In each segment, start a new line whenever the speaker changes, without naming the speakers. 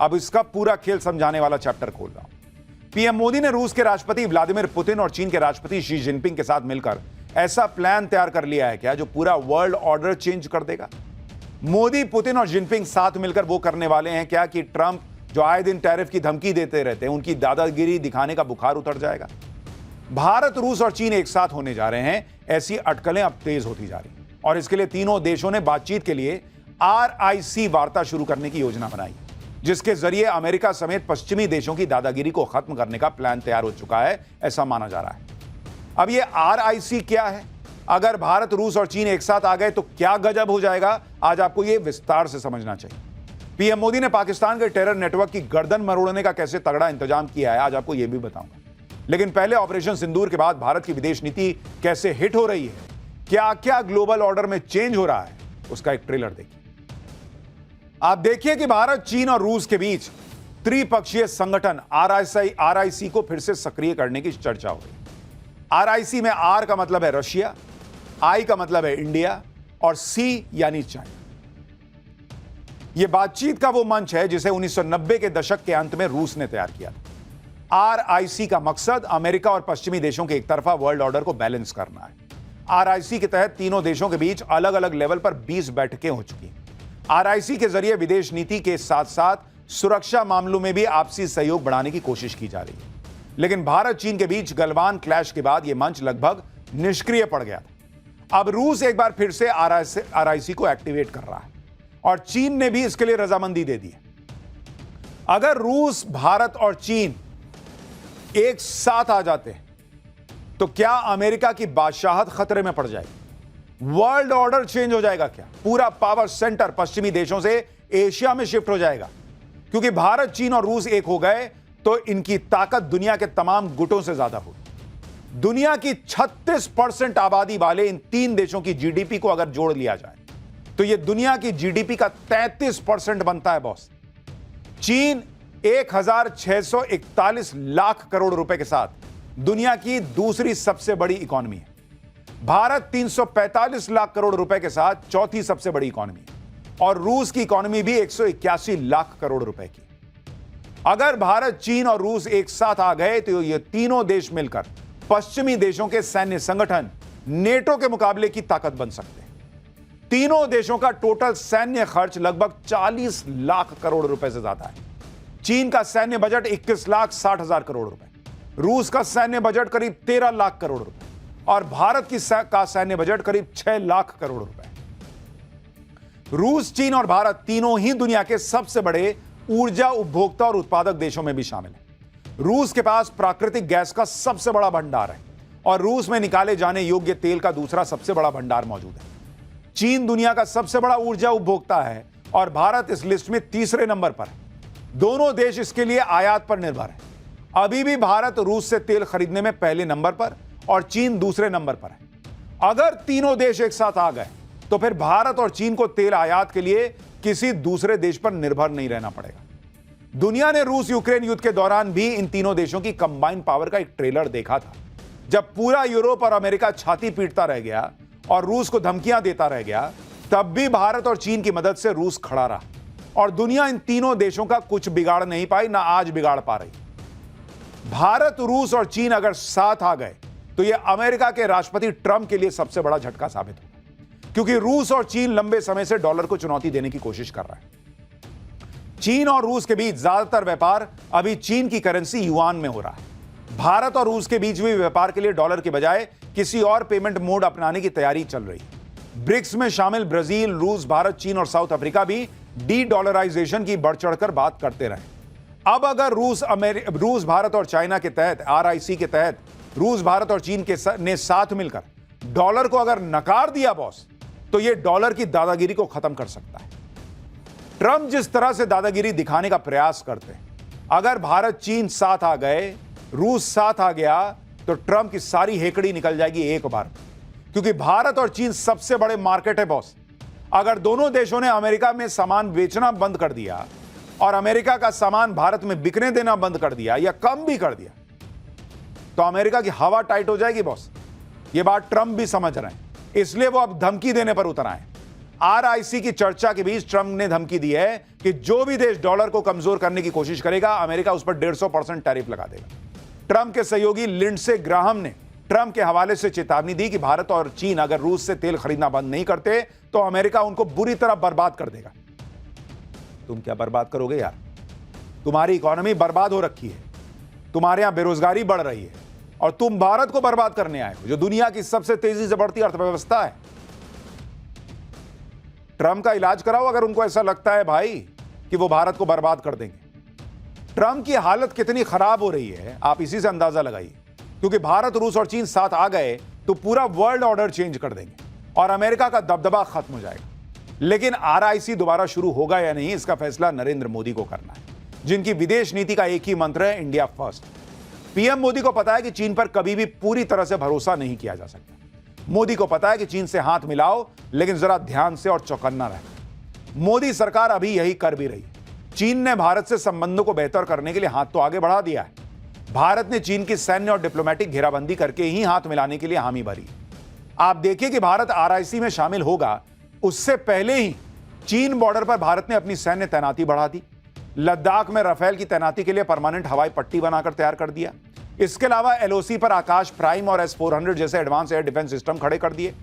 अब इसका पूरा खेल समझाने वाला चैप्टर खोल रहा हूं। पीएम मोदी ने रूस के राष्ट्रपति व्लादिमीर पुतिन और चीन के राष्ट्रपति शी जिनपिंग के साथ मिलकर ऐसा प्लान तैयार कर लिया है क्या जो पूरा वर्ल्ड ऑर्डर चेंज कर देगा? मोदी, पुतिन और जिनपिंग साथ मिलकर वो करने वाले हैं क्या कि ट्रंप जो आए दिन टैरिफ की धमकी देते रहते हैं, उनकी दादागिरी दिखाने का बुखार उतर जाएगा? भारत, रूस और चीन एक साथ होने जा रहे हैं, ऐसी अटकलें अब तेज होती जा रही हैं और इसके लिए तीनों देशों ने बातचीत के लिए RIC वार्ता शुरू करने की योजना बनाई, जिसके जरिए अमेरिका समेत पश्चिमी देशों की दादागिरी को खत्म करने का प्लान तैयार हो चुका है, ऐसा माना जा रहा है। अब ये RIC क्या है? अगर भारत, रूस और चीन एक साथ आ गए तो क्या गजब हो जाएगा, आज आपको यह विस्तार से समझना चाहिए। पीएम मोदी ने पाकिस्तान के टेरर नेटवर्क की गर्दन मरोड़ने का कैसे तगड़ा इंतजाम किया है, आज आपको यह भी बताऊंगा। लेकिन पहले ऑपरेशन सिंदूर के बाद भारत की विदेश नीति कैसे हिट हो रही है, क्या क्या ग्लोबल ऑर्डर में चेंज हो रहा है, उसका एक ट्रेलर देखिए। आप देखिए कि भारत, चीन और रूस के बीच त्रिपक्षीय संगठन RIC को फिर से सक्रिय करने की चर्चा हो रही है। RIC में R का मतलब है रशिया, I का मतलब है इंडिया और C यानी चाइना। यह बातचीत का वो मंच है जिसे 1990 के दशक के अंत में रूस ने तैयार किया था। RIC का मकसद अमेरिका और पश्चिमी देशों के एक तरफा वर्ल्ड ऑर्डर को बैलेंस करना है। RIC के तहत तीनों देशों के बीच अलग अलग लेवल पर 20 बैठकें हो चुकी हैं। RIC के जरिए विदेश नीति के साथ साथ सुरक्षा मामलों में भी आपसी सहयोग बढ़ाने की कोशिश की जा रही है। लेकिन भारत, चीन के बीच गलवान क्लैश के बाद यह मंच लगभग निष्क्रिय पड़ गया था। अब रूस एक बार फिर से RIC को एक्टिवेट कर रहा है और चीन ने भी इसके लिए रजामंदी दे दी है। अगर रूस, भारत और चीन एक साथ आ जाते हैं तो क्या अमेरिका की बादशाहत खतरे में पड़ जाएगी? वर्ल्ड ऑर्डर चेंज हो जाएगा क्या? पूरा पावर सेंटर पश्चिमी देशों से एशिया में शिफ्ट हो जाएगा? क्योंकि भारत, चीन और रूस एक हो गए तो इनकी ताकत दुनिया के तमाम गुटों से ज्यादा होगी। दुनिया की 36% आबादी वाले इन तीन देशों की GDP को अगर जोड़ लिया जाए तो यह दुनिया की GDP का 33% बनता है बॉस। चीन 1641 लाख करोड़ रुपए के साथ दुनिया की दूसरी सबसे बड़ी इकॉनमी है। भारत 345 लाख करोड़ रुपए के साथ चौथी सबसे बड़ी इकॉनमी है और रूस की इकॉनमी भी 181 लाख करोड़ रुपए की। अगर भारत, चीन और रूस एक साथ आ गए तो ये तीनों देश मिलकर पश्चिमी देशों के सैन्य संगठन नेटो के मुकाबले की ताकत बन सकते हैं। तीनों देशों का टोटल सैन्य खर्च लगभग 40 लाख करोड़ रुपए से ज्यादा है। चीन का सैन्य बजट 21 लाख 60 हजार करोड़ रुपए, रूस का सैन्य बजट करीब 13 लाख करोड़ रुपए और भारत का सैन्य बजट करीब 6 लाख करोड़ रुपए। रूस, चीन और भारत तीनों ही दुनिया के सबसे बड़े ऊर्जा उपभोक्ता और उत्पादक देशों में भी शामिल हैं। रूस के पास प्राकृतिक गैस का सबसे बड़ा भंडार है और रूस में निकाले जाने योग्य तेल का दूसरा सबसे बड़ा भंडार मौजूद है। चीन दुनिया का सबसे बड़ा ऊर्जा उपभोक्ता है और भारत इस लिस्ट में तीसरे नंबर पर है। दोनों देश इसके लिए आयात पर निर्भर है। अभी भी भारत रूस से तेल खरीदने में पहले नंबर पर और चीन दूसरे नंबर पर है। अगर तीनों देश एक साथ आ गए तो फिर भारत और चीन को तेल आयात के लिए किसी दूसरे देश पर निर्भर नहीं रहना पड़ेगा। दुनिया ने रूस यूक्रेन युद्ध के दौरान भी इन तीनों देशों की कंबाइंड पावर का एक ट्रेलर देखा था। जब पूरा यूरोप और अमेरिका छाती पीटता रह गया और रूस को धमकियां देता रह गया, तब भी भारत और चीन की मदद से रूस खड़ा रहा और दुनिया इन तीनों देशों का कुछ बिगाड़ नहीं पाई, ना आज बिगाड़ पा रही। भारत, रूस और चीन अगर साथ आ गए तो यह अमेरिका के राष्ट्रपति ट्रंप के लिए सबसे बड़ा झटका साबित होगा, क्योंकि रूस और चीन लंबे समय से डॉलर को चुनौती देने की कोशिश कर रहा है। चीन और रूस के बीच ज्यादातर व्यापार अभी चीन की करेंसी युआन में हो रहा है। भारत और रूस के बीच भी व्यापार के लिए डॉलर के बजाय किसी और पेमेंट मोड अपनाने की तैयारी चल रही है। ब्रिक्स में शामिल ब्राजील, रूस, भारत, चीन और साउथ अफ्रीका भी डी-डॉलराइजेशन की बढ़ चढ़कर बात करते रहे। अब अगर रूस, भारत और चाइना के तहत RIC के तहत रूस, भारत और चीन ने साथ मिलकर डॉलर को अगर नकार दिया बॉस, तो यह डॉलर की दादागिरी को खत्म कर सकता है। ट्रंप जिस तरह से दादागिरी दिखाने का प्रयास करते हैं, अगर भारत, चीन साथ आ गए, रूस साथ आ गया तो ट्रंप की सारी हेकड़ी निकल जाएगी एक बार, क्योंकि भारत और चीन सबसे बड़े मार्केट है बॉस। अगर दोनों देशों ने अमेरिका में सामान बेचना बंद कर दिया और अमेरिका का सामान भारत में बिकने देना बंद कर दिया या कम भी कर दिया, तो अमेरिका की हवा टाइट हो जाएगी बॉस। यह बात ट्रंप भी समझ रहे हैं, इसलिए वो अब धमकी देने पर उतर आए। आरआईसी की चर्चा के बीच ट्रंप ने धमकी दी है कि जो भी देश डॉलर को कमजोर करने की कोशिश करेगा, अमेरिका उस पर 150% टैरिफ लगा देगा। ट्रंप के सहयोगी लिंडसे ग्राहम ने ट्रंप के हवाले से चेतावनी दी कि भारत और चीन अगर रूस से तेल खरीदना बंद नहीं करते तो अमेरिका उनको बुरी तरह बर्बाद कर देगा। तुम क्या बर्बाद करोगे यार? तुम्हारी इकोनॉमी बर्बाद हो रखी है, तुम्हारे यहां बेरोजगारी बढ़ रही है और तुम भारत को बर्बाद करने आए हो, जो दुनिया की सबसे तेजी से बढ़ती अर्थव्यवस्था है। ट्रंप का इलाज कराओ अगर उनको ऐसा लगता है भाई कि वो भारत को बर्बाद कर देंगे। ट्रंप की हालत कितनी खराब हो रही है आप इसी से अंदाजा लगाइए, क्योंकि भारत, रूस और चीन साथ आ गए तो पूरा वर्ल्ड ऑर्डर चेंज कर देंगे और अमेरिका का दबदबा खत्म हो जाएगा। लेकिन आरआईसी दोबारा शुरू होगा या नहीं, इसका फैसला नरेंद्र मोदी को करना है, जिनकी विदेश नीति का एक ही मंत्र है, इंडिया फर्स्ट। पीएम मोदी को पता है कि चीन पर कभी भी पूरी तरह से भरोसा नहीं किया जा सकता। मोदी को पता है कि चीन से हाथ मिलाओ, लेकिन जरा ध्यान से और चौकन्ना रहे। मोदी सरकार अभी यही कर भी रही है। चीन ने भारत से संबंधों को बेहतर करने के लिए हाथ तो आगे बढ़ा दिया है। भारत ने चीन की सैन्य और डिप्लोमेटिक घेराबंदी करके ही हाथ मिलाने के लिए हामी भरी। आप देखिए कि भारत आरआईसी में शामिल होगा, उससे पहले ही चीन बॉर्डर पर भारत ने अपनी सैन्य तैनाती बढ़ा दी। लद्दाख में राफेल की तैनाती के लिए परमानेंट हवाई पट्टी बनाकर तैयार कर दिया। इसके अलावा एलओसी पर आकाश प्राइम और S-400 जैसे एडवांस एयर डिफेंस सिस्टम खड़े कर दिए।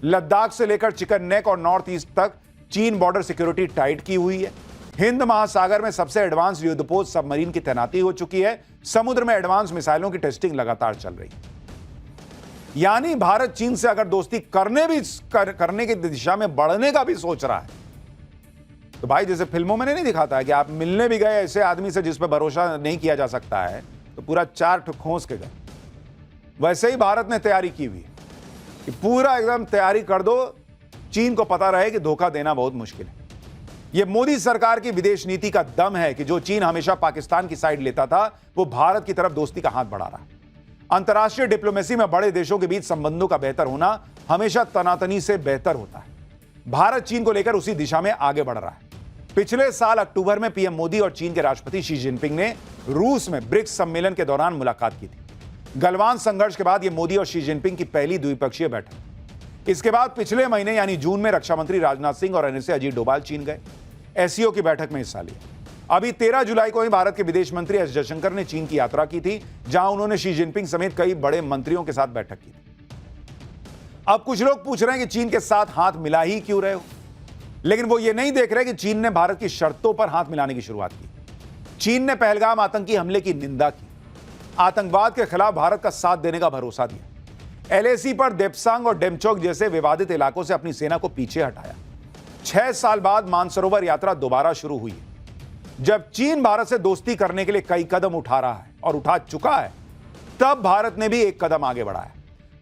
लद्दाख से लेकर चिकन नेक और नॉर्थ ईस्ट तक चीन बॉर्डर सिक्योरिटी टाइट की हुई है। हिंद महासागर में सबसे एडवांस युद्धपोत सबमरीन की तैनाती हो चुकी है। समुद्र में एडवांस मिसाइलों की टेस्टिंग लगातार चल रही है। यानी भारत चीन से अगर दोस्ती करने की दिशा में बढ़ने का भी सोच रहा है, तो भाई जैसे फिल्मों में नहीं दिखाता है कि आप मिलने भी गए ऐसे आदमी से जिस पर भरोसा नहीं किया जा सकता है तो पूरा 4 ठो खोस के गए, वैसे ही भारत ने तैयारी की हुई है कि पूरा एकदम तैयारी कर दो, चीन को पता रहे कि धोखा देना बहुत मुश्किल है। यह मोदी सरकार की विदेश नीति का दम है कि जो चीन हमेशा पाकिस्तान की साइड लेता था, वो भारत की तरफ दोस्ती का हाथ बढ़ा रहा है। अंतर्राष्ट्रीय डिप्लोमेसी में बड़े देशों के बीच संबंधों का बेहतर होना हमेशा तनातनी से बेहतर होता है। भारत चीन को लेकर उसी दिशा में आगे बढ़ रहा है। पिछले साल अक्टूबर में पीएम मोदी और चीन के राष्ट्रपति शी जिनपिंग ने रूस में ब्रिक्स सम्मेलन के दौरान मुलाकात की थी। गलवान संघर्ष के बाद यह मोदी और शी जिनपिंग की पहली द्विपक्षीय बैठक। इसके बाद पिछले महीने यानी जून में रक्षा मंत्री राजनाथ सिंह और एनएसए अजीत डोभाल चीन गए, एससीओ की बैठक में हिस्सा लिया। अभी 13 जुलाई को ही भारत के विदेश मंत्री एस जयशंकर ने चीन की यात्रा की थी, जहां उन्होंने शी जिनपिंग समेत कई बड़े मंत्रियों के साथ बैठक की थी। अब कुछ लोग पूछ रहे हैं कि चीन के साथ हाथ मिला ही क्यों रहे हो, लेकिन वो ये नहीं देख रहे कि चीन ने भारत की शर्तों पर हाथ मिलाने की शुरुआत की। चीन ने पहलगाम आतंकी हमले की निंदा की, आतंकवाद के खिलाफ भारत का साथ देने का भरोसा दिया। एलएसी पर देप्सांग और डेमचोक जैसे विवादित इलाकों से अपनी सेना को पीछे हटाया। 6 साल बाद मानसरोवर यात्रा दोबारा शुरू हुई है। जब चीन भारत से दोस्ती करने के लिए कई कदम उठा रहा है और उठा चुका है, तब भारत ने भी एक कदम आगे बढ़ाया।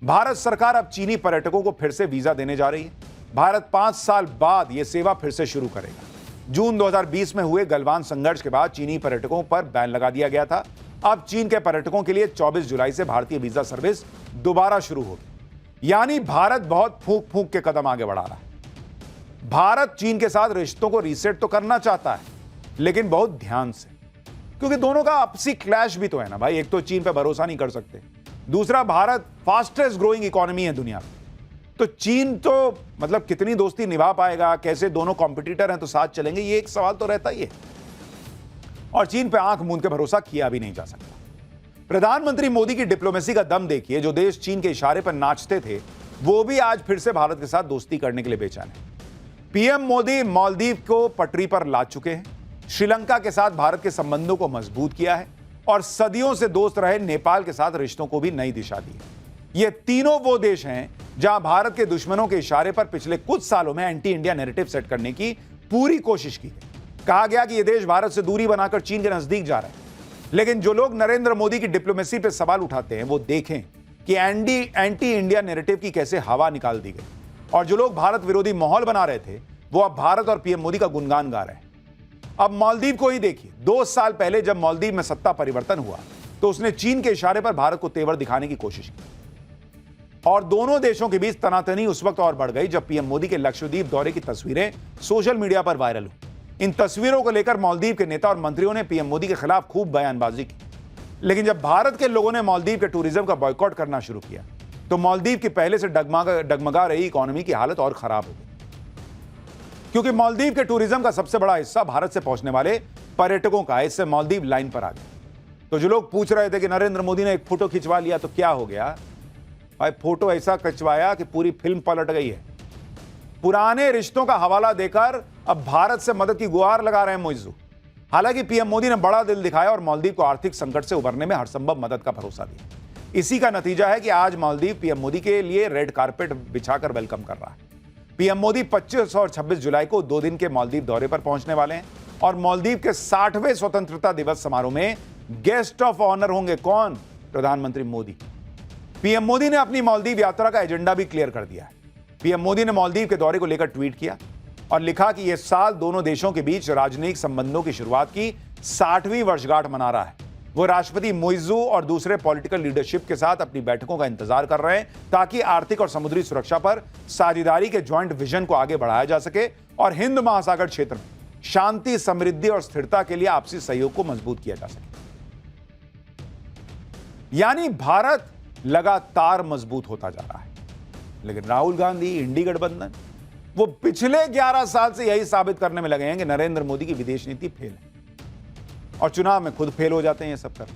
भारत सरकार अब चीनी पर्यटकों को फिर से वीजा देने जा रही है। भारत 5 साल बाद यह सेवा फिर से शुरू करेगा। जून 2020 में हुए गलवान संघर्ष के बाद चीनी पर्यटकों पर बैन लगा दिया गया था। अब चीन के पर्यटकों के लिए 24 जुलाई से भारतीय वीजा सर्विस दोबारा शुरू होगी। यानी भारत बहुत फूंक फूंक के कदम आगे बढ़ा रहा है। भारत चीन के साथ रिश्तों को रीसेट तो करना चाहता है, लेकिन बहुत ध्यान से, क्योंकि दोनों का आपसी क्लैश भी तो है ना भाई। एक तो चीन पे भरोसा नहीं कर सकते, दूसरा भारत फास्टेस्ट ग्रोइंग इकोनॉमी है दुनिया में। तो चीन तो मतलब कितनी दोस्ती निभा पाएगा, कैसे दोनों कॉम्पिटिटर हैं तो साथ चलेंगे, ये एक सवाल तो रहता ही है। और चीन पे आंख मूंद के भरोसा किया भी नहीं जा सकता। प्रधानमंत्री मोदी की डिप्लोमेसी का दम देखिए। जो देश चीन के इशारे पर नाचते थे, वो भी आज फिर से भारत के साथ दोस्ती करने के लिए बेचैन है। पीएम मोदी मालदीव को पटरी पर ला चुके हैं, श्रीलंका के साथ भारत के संबंधों को मजबूत किया है और सदियों से दोस्त रहे नेपाल के साथ रिश्तों को भी नई दिशा दी है। ये तीनों वो देश हैं जहां भारत के दुश्मनों के इशारे पर पिछले कुछ सालों में एंटी इंडिया नैरेटिव सेट करने की पूरी कोशिश की है। कहा गया कि ये देश भारत से दूरी बनाकर चीन के नजदीक जा रहे हैं। लेकिन जो लोग नरेंद्र मोदी की डिप्लोमेसी पर सवाल उठाते हैं, वो देखें कि एंटी इंडिया नैरेटिव की कैसे हवा निकाल दी गई। और जो लोग भारत विरोधी माहौल बना रहे थे, वो अब भारत और पीएम मोदी का गुणगान गा रहे हैं। अब मालदीव को ही देखिए। 2 साल पहले जब मालदीव में सत्ता परिवर्तन हुआ, तो उसने चीन के इशारे पर भारत को तेवर दिखाने की कोशिश की और दोनों देशों के बीच तनातनी उस वक्त और बढ़ गई जब पीएम मोदी के लक्षद्वीप दौरे की तस्वीरें सोशल मीडिया पर वायरल हुई। इन तस्वीरों को लेकर मालदीव के नेता और मंत्रियों ने पीएम मोदी के खिलाफ खूब बयानबाजी की। लेकिन जब भारत के लोगों ने मालदीव के टूरिज्म का बॉयकॉट करना शुरू किया, तो मालदीव की पहले से डगमगा रही इकोनॉमी की हालत और खराब हो गई। क्योंकि मालदीव के टूरिज्म का सबसे बड़ा हिस्सा भारत से पहुंचने वाले पर्यटकों का है। इससे मालदीव लाइन पर आ गया। तो जो लोग पूछ रहे थे कि नरेंद्र मोदी ने एक फोटो खिंचवा लिया तो क्या हो गया, भाई फोटो ऐसा खिंचवाया कि पूरी फिल्म पलट गई है। पुराने रिश्तों का हवाला देकर अब भारत से मदद की गुहार लगा रहे हैं मुइज्जू। हालांकि पीएम मोदी ने बड़ा दिल दिखाया और मालदीव को आर्थिक संकट से उबरने में हर संभव मदद का भरोसा दिया। इसी का नतीजा है कि आज मालदीव पीएम मोदी के लिए रेड कारपेट बिछाकर वेलकम कर रहा है। पीएम मोदी 25 और 26 जुलाई को 2 दिन के मालदीव दौरे पर पहुंचने वाले हैं और मालदीव के 60वें स्वतंत्रता दिवस समारोह में गेस्ट ऑफ ऑनर होंगे। कौन? प्रधानमंत्री मोदी। पीएम मोदी ने अपनी मालदीव यात्रा का एजेंडा भी क्लियर कर दिया है। पीएम मोदी ने मालदीव के दौरे को लेकर ट्वीट किया और लिखा कि यह साल दोनों देशों के बीच राजनयिक संबंधों की शुरुआत की 60वीं वर्षगांठ मना रहा है। वो राष्ट्रपति मुइज्जू और दूसरे पॉलिटिकल लीडरशिप के साथ अपनी बैठकों का इंतजार कर रहे हैं ताकि आर्थिक और समुद्री सुरक्षा पर साझेदारी के ज्वाइंट विजन को आगे बढ़ाया जा सके और हिंद महासागर क्षेत्र में शांति, समृद्धि और स्थिरता के लिए आपसी सहयोग को मजबूत किया जा सके। यानी भारत लगातार मजबूत होता जा रहा है। लेकिन राहुल गांधी, इंडी गठबंधन, वो पिछले 11 साल से यही साबित करने में लगे हैं कि नरेंद्र मोदी की विदेश नीति फेल है और चुनाव में खुद फेल हो जाते हैं ये सब कर।